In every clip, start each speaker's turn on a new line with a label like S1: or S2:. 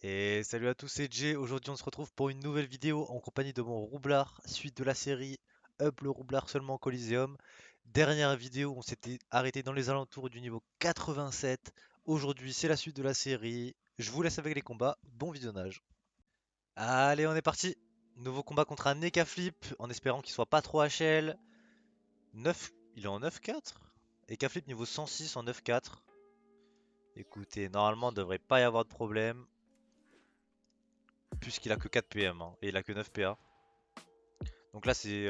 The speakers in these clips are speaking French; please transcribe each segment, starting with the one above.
S1: Et salut à tous, c'est Jay. Aujourd'hui, on se retrouve pour une nouvelle vidéo en compagnie de mon roublard, suite de la série Up le roublard seulement Coliseum. Dernière vidéo, on s'était arrêté dans les alentours du niveau 87. Aujourd'hui, c'est la suite de la série. Je vous laisse avec les combats. Bon visionnage. Allez, on est parti. Nouveau combat contre un Eka Flip, en espérant qu'il soit pas trop HL. 9, il est en 9-4. Eka Flip niveau 106 en 9-4. Écoutez, normalement, il ne devrait pas y avoir de problème. Puisqu'il a que 4 PM hein, et il a que 9 PA. Donc là c'est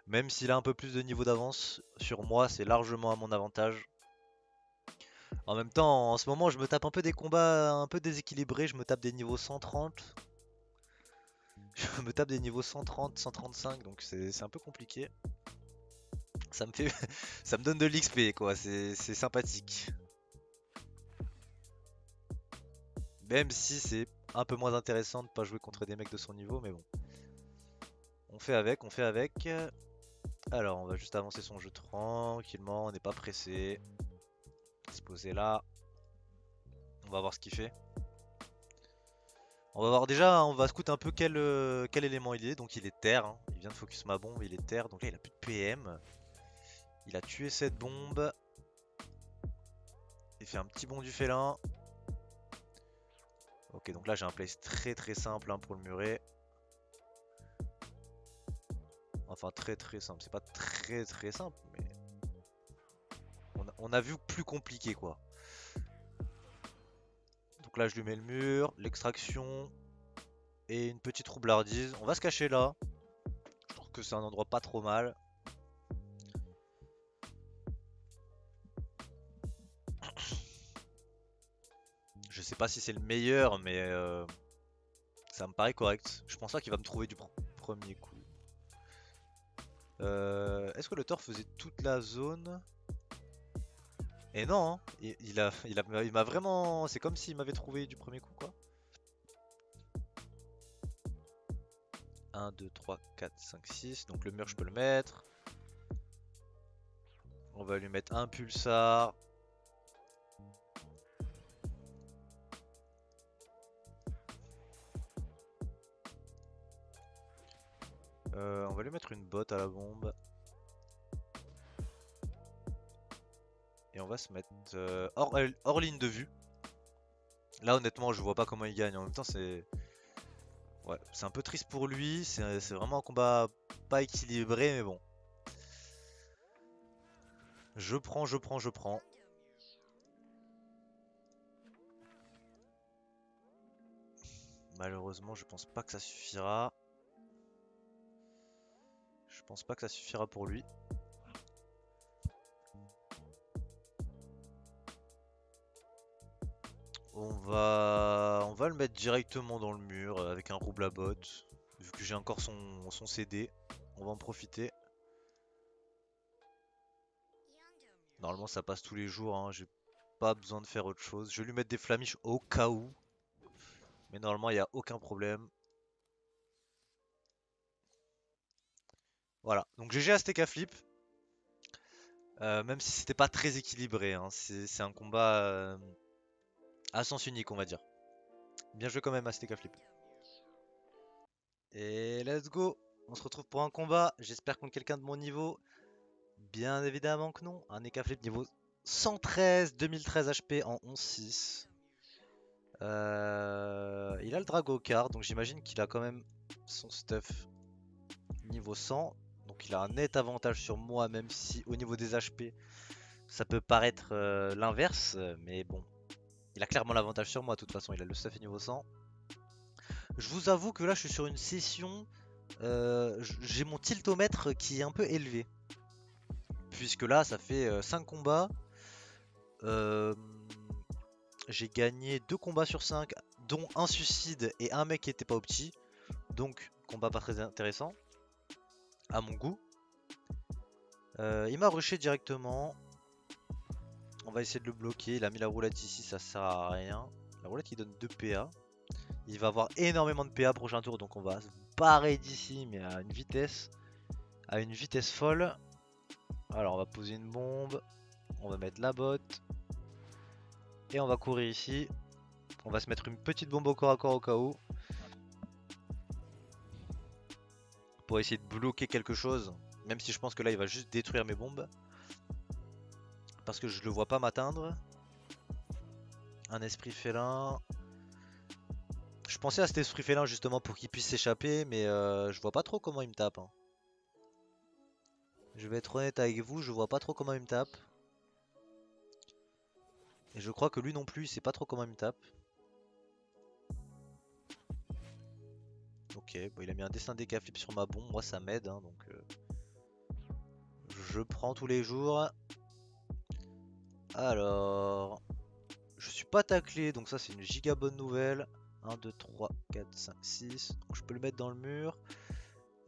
S1: même s'il a un peu plus de niveau d'avance sur moi, c'est largement à mon avantage. En même temps, en ce moment, je me tape un peu des combats un peu déséquilibrés, je me tape des niveaux 130. Je me tape des niveaux 130, 135, donc c'est un peu compliqué. Ça me fait ça me donne de l'XP quoi, c'est sympathique. Même si c'est un peu moins intéressant de pas jouer contre des mecs de son niveau, mais bon. On fait avec, on fait avec. Alors, on va juste avancer son jeu tranquillement, on n'est pas pressé. Se poser là. On va voir ce qu'il fait. On va voir déjà, on va scout un peu quel élément il est. Donc il est terre, hein. Il vient de focus ma bombe, il est terre. Donc là il a plus de PM. Il a tué cette bombe. Il fait un petit bond du félin. Ok, donc là j'ai un place très simple hein, pour le murer. Enfin très simple, c'est pas très simple, mais on a vu plus compliqué quoi. Donc là je lui mets le mur, l'extraction et une petite roublardise. On va se cacher là. Je trouve que c'est un endroit pas trop mal. Je sais pas si c'est le meilleur, mais ça me paraît correct. Je pense pas qu'il va me trouver du premier coup. Est-ce que le Thor faisait toute la zone? Et non, hein. Il m'a vraiment... C'est comme s'il m'avait trouvé du premier coup, quoi. 1, 2, 3, 4, 5, 6. Donc le mur, je peux le mettre. On va lui mettre un pulsar. On va lui mettre une botte à la bombe. Et on va se mettre hors ligne de vue. Là, honnêtement, je vois pas comment il gagne. En même temps, c'est... Ouais, c'est un peu triste pour lui. C'est vraiment un combat pas équilibré, mais bon. Je prends. Malheureusement, je pense pas que ça suffira. Je pense pas que ça suffira pour lui. On va le mettre directement dans le mur avec un rouble à botte. Vu que j'ai encore son CD, on va en profiter. Normalement, ça passe tous les jours, hein, j'ai pas besoin de faire autre chose. Je vais lui mettre des flamiches au cas où. Mais normalement, il n'y a aucun problème. Voilà, donc GG Azteca Flip. Même si c'était pas très équilibré, hein, c'est un combat à sens unique, on va dire. Bien joué quand même Azteca Flip. Et let's go! On se retrouve pour un combat. J'espère contre quelqu'un de mon niveau. Bien évidemment que non. Un Eka Flip niveau 113, 2013 HP en 11-6. Il a le Drago card, donc j'imagine qu'il a quand même son stuff niveau 100. Donc il a un net avantage sur moi, même si au niveau des HP, ça peut paraître l'inverse. Mais bon, il a clairement l'avantage sur moi. De toute façon, il a le stuff niveau 100. Je vous avoue que là, je suis sur une session. J'ai mon tiltomètre qui est un peu élevé. Puisque là, ça fait 5 combats. Euh, j'ai gagné 2 combats sur 5, dont un suicide et un mec qui était pas opti. Donc, combat pas très intéressant, à mon goût. Il m'a rushé directement. On va essayer de le bloquer. Il a mis la roulette ici, ça sert à rien. La roulette il donne 2 PA. Il va avoir énormément de PA prochain tour, donc on va se barrer d'ici, mais à une vitesse folle. Alors on va poser une bombe. On va mettre la botte. Et on va courir ici. On va se mettre une petite bombe au corps à corps au cas où. Pour essayer de bloquer quelque chose. Même si je pense que là il va juste détruire mes bombes. Parce que je le vois pas m'atteindre. Un esprit félin. Je pensais à cet esprit félin justement pour qu'il puisse s'échapper. Mais je vois pas trop comment il me tape. Hein. Je vais être honnête avec vous, je vois pas trop comment il me tape. Et je crois que lui non plus, il sait pas trop comment il me tape. Ok, bon, il a mis un dessin décaflip sur ma bombe, moi ça m'aide, hein, donc je prends tous les jours. Alors, je suis pas taclé, donc ça c'est une giga bonne nouvelle. 1, 2, 3, 4, 5, 6. Donc je peux le mettre dans le mur.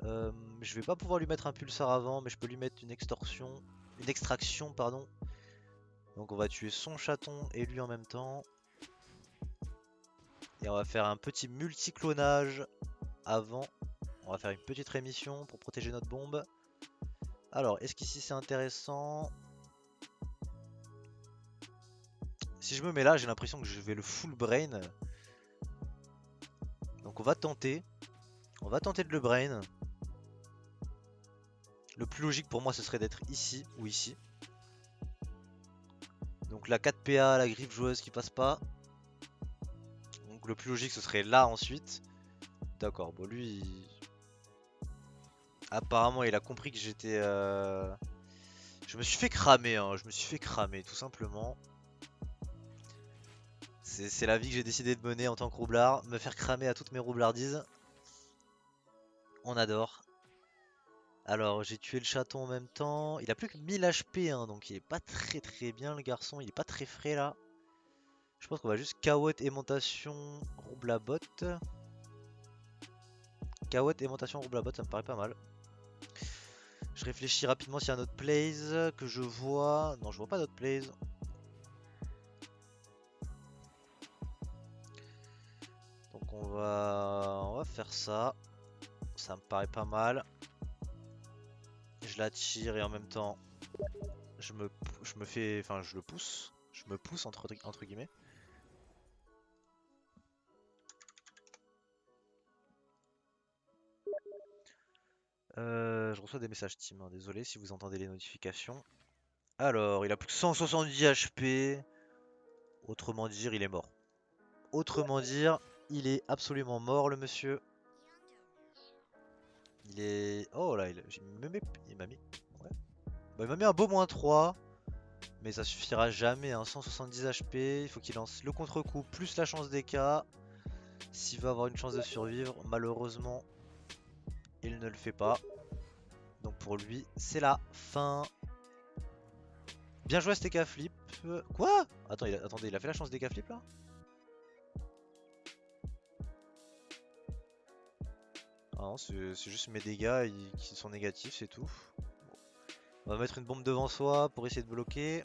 S1: Je vais pas pouvoir lui mettre un pulsar avant, mais je peux lui mettre une extorsion. Une extraction, pardon. Donc on va tuer son chaton et lui en même temps. Et on va faire un petit multiclonage avant. On va faire une petite rémission pour protéger notre bombe. Alors, est-ce qu'ici c'est intéressant? Si je me mets là, j'ai l'impression que je vais le full brain. Donc on va tenter. On va tenter de le brain. Le plus logique pour moi, ce serait d'être ici ou ici. Donc la 4 PA, la griffe joueuse qui passe pas. Donc le plus logique, ce serait là ensuite. D'accord, bon lui... Apparemment, il a compris que j'étais... Je me suis fait cramer, hein. Je me suis fait cramer, tout simplement. C'est la vie que j'ai décidé de mener en tant que roublard. Me faire cramer à toutes mes roublardises. On adore. Alors j'ai tué le chaton en même temps. Il a plus que 1000 HP hein, donc il est pas très bien le garçon. Il est pas très frais là. Je pense qu'on va juste KO aimantation roublabot. KO aimantation roublabot ça me paraît pas mal. Je réfléchis rapidement s'il y a un autre plays que je vois. Non je vois pas d'autres plays. Donc on va faire ça. Ça me paraît pas mal. Je la tire et en même temps je me fais. Enfin je le pousse. Je me pousse entre guillemets. Je reçois des messages Team, hein, désolé si vous entendez les notifications. Alors, il a plus que 170 HP. Autrement dire, il est mort. Autrement dire, il est absolument mort, le monsieur. Il est... Oh là, il m'a mis... Ouais. Bah, il m'a mis un beau -3. Mais ça suffira jamais, hein. 170 HP. Il faut qu'il lance le contre-coup plus la chance des cas. S'il veut avoir une chance de survivre, malheureusement, il ne le fait pas. Donc pour lui, c'est la fin. Bien joué STK Flip. Quoi? Attends, attendez, il a fait la chance des Flip là? Ah non, c'est juste mes dégâts qui sont négatifs, c'est tout. On va mettre une bombe devant soi pour essayer de bloquer.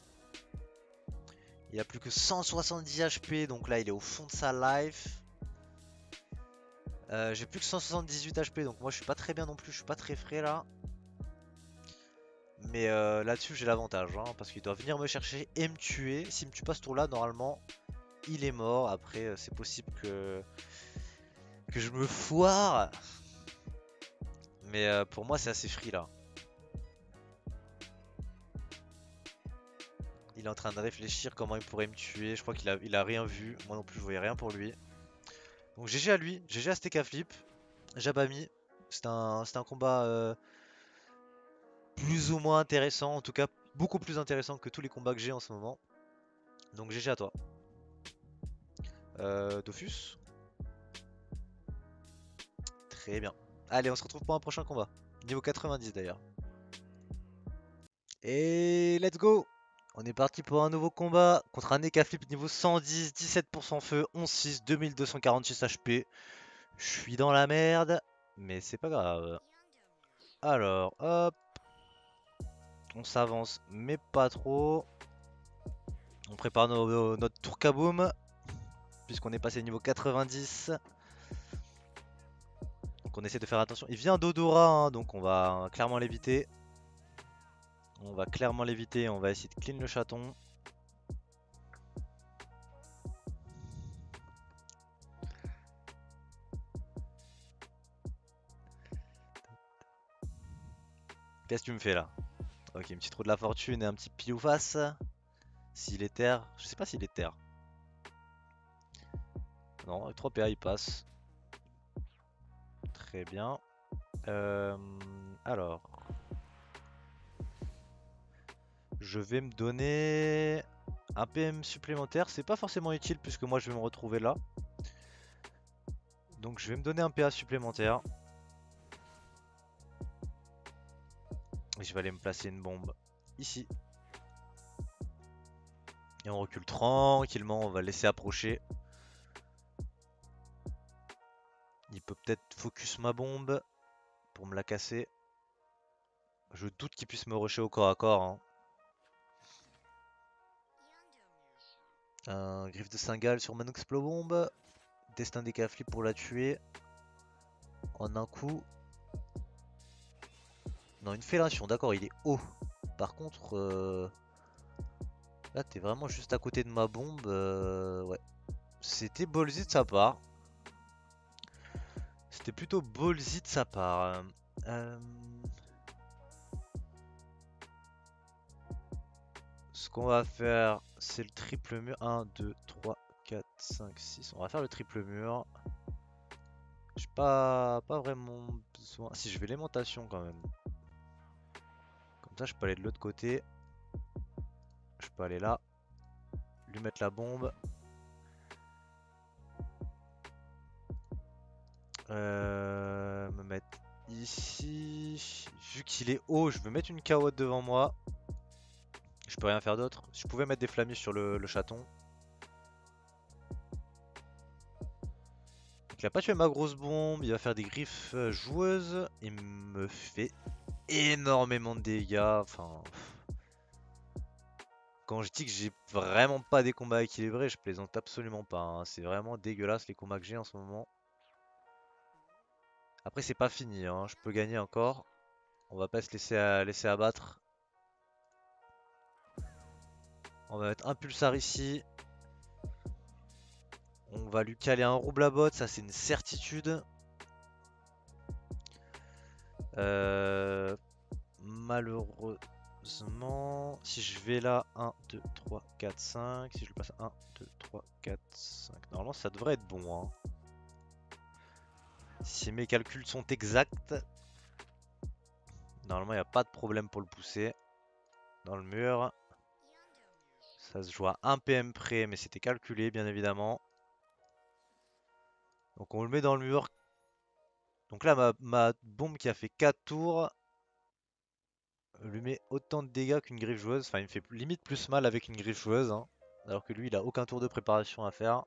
S1: Il a plus que 170 HP, donc là il est au fond de sa life. J'ai plus que 178 HP, donc moi je suis pas très bien non plus, je suis pas très frais là. Mais là-dessus j'ai l'avantage, hein, parce qu'il doit venir me chercher et me tuer. S'il me tue pas ce tour là, normalement il est mort. Après c'est possible que je me foire. Mais pour moi c'est assez free là. Il est en train de réfléchir comment il pourrait me tuer. Je crois qu'il a rien vu. Moi non plus je voyais rien pour lui. Donc GG à lui, GG à STK Flip. Jabami. C'était un combat plus ou moins intéressant. En tout cas beaucoup plus intéressant que tous les combats que j'ai en ce moment. Donc GG à toi. Dofus. Très bien. Allez on se retrouve pour un prochain combat. Niveau 90 d'ailleurs. Et let's go. On est parti pour un nouveau combat contre un Eka Flip niveau 110, 17% feu, 11-6, 2246 HP. Je suis dans la merde, mais c'est pas grave. Alors, hop. On s'avance, mais pas trop. On prépare notre tour kaboom, puisqu'on est passé niveau 90. Donc on essaie de faire attention. Il vient d'Odora, hein, donc on va clairement l'éviter. On va clairement l'éviter, on va essayer de clean le chaton. Qu'est-ce que tu me fais là? Ok, un petit trou de la fortune et un petit pile ou face. S'il est terre, je sais pas s'il est terre. Non, avec 3 PA il passe. Très bien. Alors, je vais me donner un PM supplémentaire. C'est pas forcément utile puisque moi je vais me retrouver là. Donc je vais me donner un PA supplémentaire. Et je vais aller me placer une bombe ici. Et on recule tranquillement, on va le laisser approcher. Il peut peut-être focus ma bombe pour me la casser. Je doute qu'il puisse me rusher au corps à corps, hein. Un griffe de Cingale sur mon Explobombe. Destin des Caflis pour la tuer. En un coup. Non, une fellation, d'accord, il est haut. Par contre, là t'es vraiment juste à côté de ma bombe. Ouais. C'était ballsy de sa part. C'était plutôt ballsy de sa part. Ce qu'on va faire, c'est le triple mur. 1, 2, 3, 4, 5, 6. On va faire le triple mur. J'ai pas vraiment besoin. Si, je vais l'aimantation quand même. Comme ça, je peux aller de l'autre côté. Je peux aller là. Lui mettre la bombe. Me mettre ici. Vu qu'il est haut, je veux mettre une carotte devant moi. Je peux rien faire d'autre. Je pouvais mettre des flammis sur le chaton. Donc, il a pas tué ma grosse bombe. Il va faire des griffes joueuses. Il me fait énormément de dégâts. Enfin. Quand je dis que j'ai vraiment pas des combats équilibrés, je plaisante absolument pas, hein. C'est vraiment dégueulasse les combats que j'ai en ce moment. Après, c'est pas fini, hein. Je peux gagner encore. On va pas se laisser abattre. On va mettre un pulsar ici. On va lui caler un rouble à botte, ça c'est une certitude. Malheureusement, si je vais là, 1, 2, 3, 4, 5. Si je le passe à 1, 2, 3, 4, 5. Normalement, ça devrait être bon, hein. Si mes calculs sont exacts, normalement, il n'y a pas de problème pour le pousser dans le mur. Ça se joue à 1 PM près, mais c'était calculé, bien évidemment. Donc on le met dans le mur. Donc là, ma bombe qui a fait 4 tours lui met autant de dégâts qu'une griffe joueuse. Enfin, il me fait limite plus mal avec une griffe joueuse, hein. Alors que lui, il a aucun tour de préparation à faire.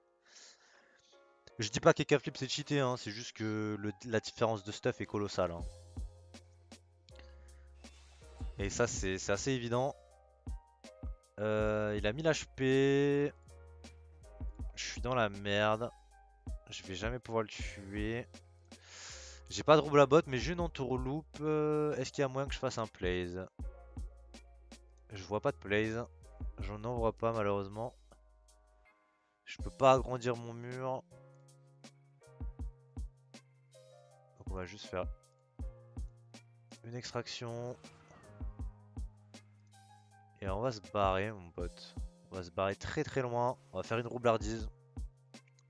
S1: Je dis pas qu'Eka Flip c'est cheaté, hein. C'est juste que la différence de stuff est colossale, hein. Et ça, c'est assez évident. Il a 1000 HP. Je suis dans la merde. Je vais jamais pouvoir le tuer. J'ai pas de rouble à botte, mais j'ai une entourloupe. Est-ce qu'il y a moyen que je fasse un plays? Je vois pas de plays. J'en en vois pas malheureusement. Je peux pas agrandir mon mur. Donc on va juste faire une extraction. Et on va se barrer mon pote. On va se barrer très très loin. On va faire une roublardise.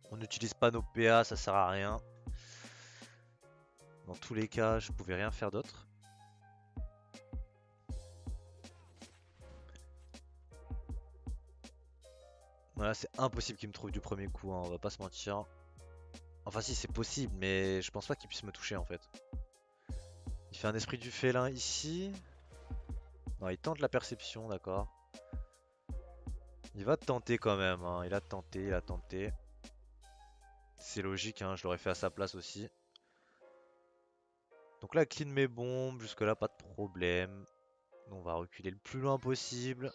S1: On n'utilise pas nos PA, ça sert à rien. Dans tous les cas, je pouvais rien faire d'autre. Voilà, c'est impossible qu'il me trouve du premier coup, hein, on va pas se mentir. Enfin si, c'est possible, mais je pense pas qu'il puisse me toucher en fait. Il fait un esprit du félin ici. Non, il tente la perception, d'accord. Il va tenter quand même, hein. Il a tenté, il a tenté. C'est logique, hein, je l'aurais fait à sa place aussi. Donc là, clean mes bombes, jusque là pas de problème. On va reculer le plus loin possible.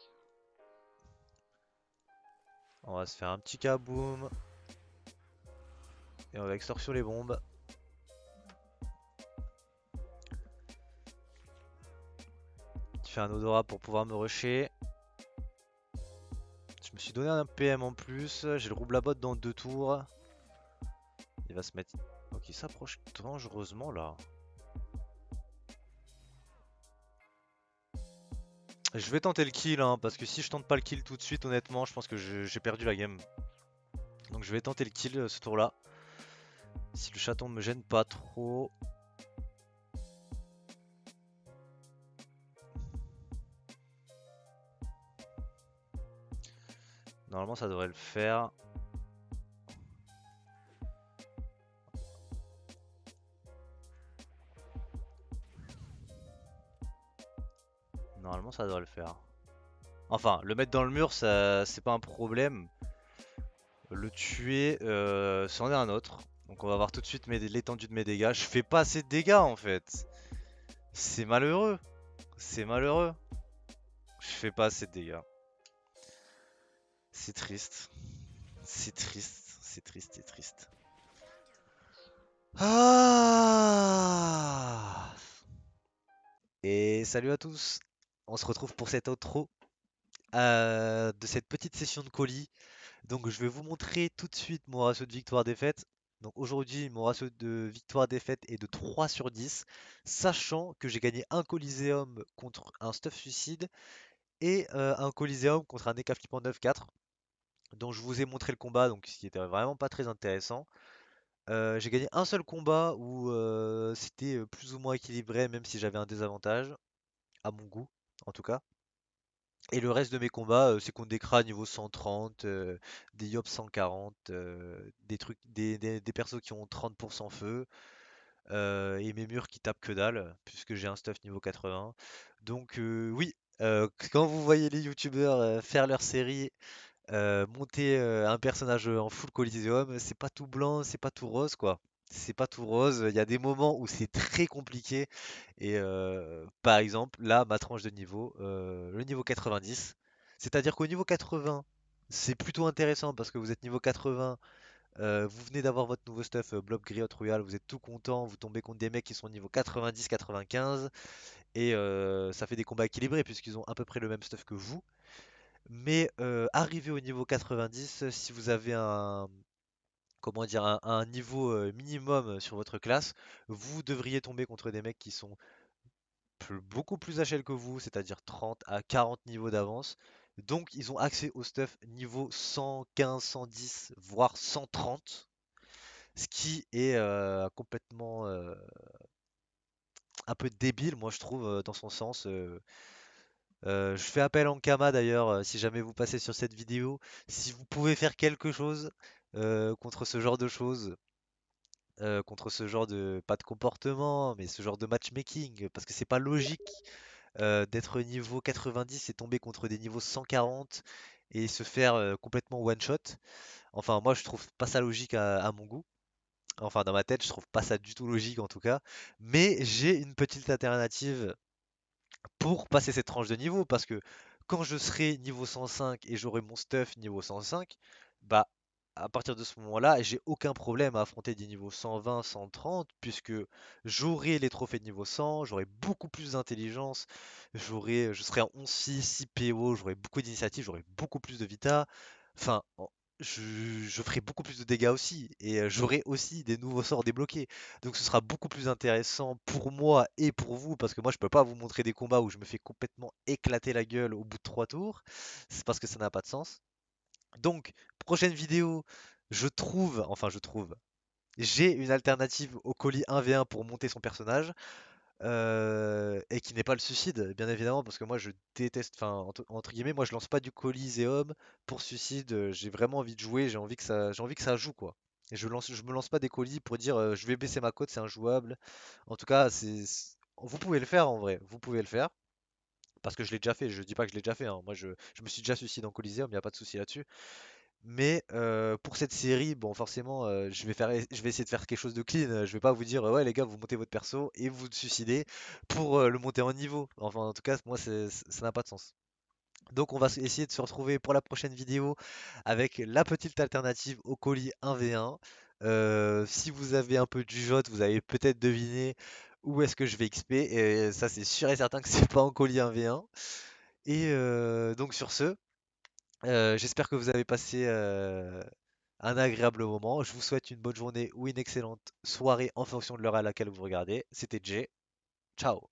S1: On va se faire un petit kaboom. Et on va extorsion les bombes. Qui fait un odorat pour pouvoir me rusher. Je me suis donné un PM en plus. J'ai le rouble à botte dans 2 tours. Il va se mettre... Ok, il s'approche dangereusement là. Je vais tenter le kill, hein, parce que si je tente pas le kill tout de suite, honnêtement, je pense que j'ai perdu la game. Donc je vais tenter le kill ce tour-là. Si le chaton me gêne pas trop. Normalement ça devrait le faire. Normalement ça devrait le faire. Enfin, le mettre dans le mur, ça c'est pas un problème. Le tuer, c'en est un autre. Donc on va voir tout de suite l'étendue de mes dégâts. Je fais pas assez de dégâts en fait. C'est malheureux. C'est malheureux. Je fais pas assez de dégâts. C'est triste. C'est triste. C'est triste, c'est triste. Ah! Et salut à tous. On se retrouve pour cette outro de cette petite session de colis. Donc je vais vous montrer tout de suite mon ratio de victoire-défaite. Donc aujourd'hui, mon ratio de victoire-défaite est de 3 sur 10, sachant que j'ai gagné un Coliseum contre un Stuff Suicide et un Coliseum contre un EK Flippant 9-4. Donc je vous ai montré le combat, donc ce qui était vraiment pas très intéressant. J'ai gagné un seul combat où c'était plus ou moins équilibré, même si j'avais un désavantage, à mon goût en tout cas. Et le reste de mes combats, c'est contre des Kra niveau 130, des Yop 140, des trucs, des persos qui ont 30% feu, et mes murs qui tapent que dalle, puisque j'ai un stuff niveau 80. Donc oui, quand vous voyez les youtubeurs faire leur série, monter un personnage en full Coliseum, c'est pas tout blanc, c'est pas tout rose quoi. C'est pas tout rose, il y a des moments où c'est très compliqué. Et par exemple, là, ma tranche de niveau, le niveau 90. C'est-à-dire qu'au niveau 80, c'est plutôt intéressant parce que vous êtes niveau 80, vous venez d'avoir votre nouveau stuff Blob Griot Royal, vous êtes tout content, vous tombez contre des mecs qui sont niveau 90-95 et ça fait des combats équilibrés puisqu'ils ont à peu près le même stuff que vous. Mais arrivé au niveau 90, si vous avez un, comment dire, un niveau minimum sur votre classe, vous devriez tomber contre des mecs qui sont beaucoup plus HL que vous, c'est-à-dire 30 à 40 niveaux d'avance. Donc ils ont accès au stuff niveau 115, 110, voire 130, ce qui est complètement un peu débile, moi je trouve, dans son sens. Je fais appel en Kama d'ailleurs, si jamais vous passez sur cette vidéo, si vous pouvez faire quelque chose contre ce genre de choses, contre ce genre de, pas de comportement, mais ce genre de matchmaking, parce que c'est pas logique d'être niveau 90 et tomber contre des niveaux 140 et se faire complètement one shot. Enfin, moi je trouve pas ça logique à mon goût. Enfin, dans ma tête, je trouve pas ça du tout logique en tout cas. Mais j'ai une petite alternative pour passer cette tranche de niveau parce que quand je serai niveau 105 et j'aurai mon stuff niveau 105, bah à partir de ce moment-là, j'ai aucun problème à affronter des niveaux 120, 130 puisque j'aurai les trophées de niveau 100, j'aurai beaucoup plus d'intelligence, je serai en 11-6, 6 PO, j'aurai beaucoup d'initiative, j'aurai beaucoup plus de vita. Enfin, je ferai beaucoup plus de dégâts aussi et j'aurai aussi des nouveaux sorts débloqués. Donc ce sera beaucoup plus intéressant pour moi et pour vous, parce que moi je peux pas vous montrer des combats où je me fais complètement éclater la gueule au bout de 3 tours, c'est parce que ça n'a pas de sens. Donc, prochaine vidéo, je trouve, j'ai une alternative au colis 1v1 pour monter son personnage, et qui n'est pas le suicide, bien évidemment, parce que moi je déteste, enfin, entre guillemets, moi je lance pas du Coliseum pour suicide, j'ai vraiment envie de jouer, j'ai envie que ça joue quoi. Et je me lance pas des colis pour dire je vais baisser ma cote, c'est injouable. En tout cas, vous pouvez le faire en vrai, vous pouvez le faire. Parce que je l'ai déjà fait, je dis pas que je l'ai déjà fait, hein. Moi je me suis déjà suicidé en Coliseum, il n'y a pas de souci là-dessus. Mais pour cette série, bon forcément, je vais essayer de faire quelque chose de clean. Je vais pas vous dire ouais les gars, vous montez votre perso et vous le suicidez pour le monter en niveau. Enfin en tout cas, moi ça n'a pas de sens. Donc on va essayer de se retrouver pour la prochaine vidéo avec la petite alternative au colis 1v1. Si vous avez un peu du jot, vous avez peut-être deviné où est-ce que je vais XP. Et ça c'est sûr et certain que c'est pas en colis 1v1. Et donc sur ce. J'espère que vous avez passé un agréable moment. Je vous souhaite une bonne journée ou une excellente soirée en fonction de l'heure à laquelle vous regardez. C'était Jay. Ciao.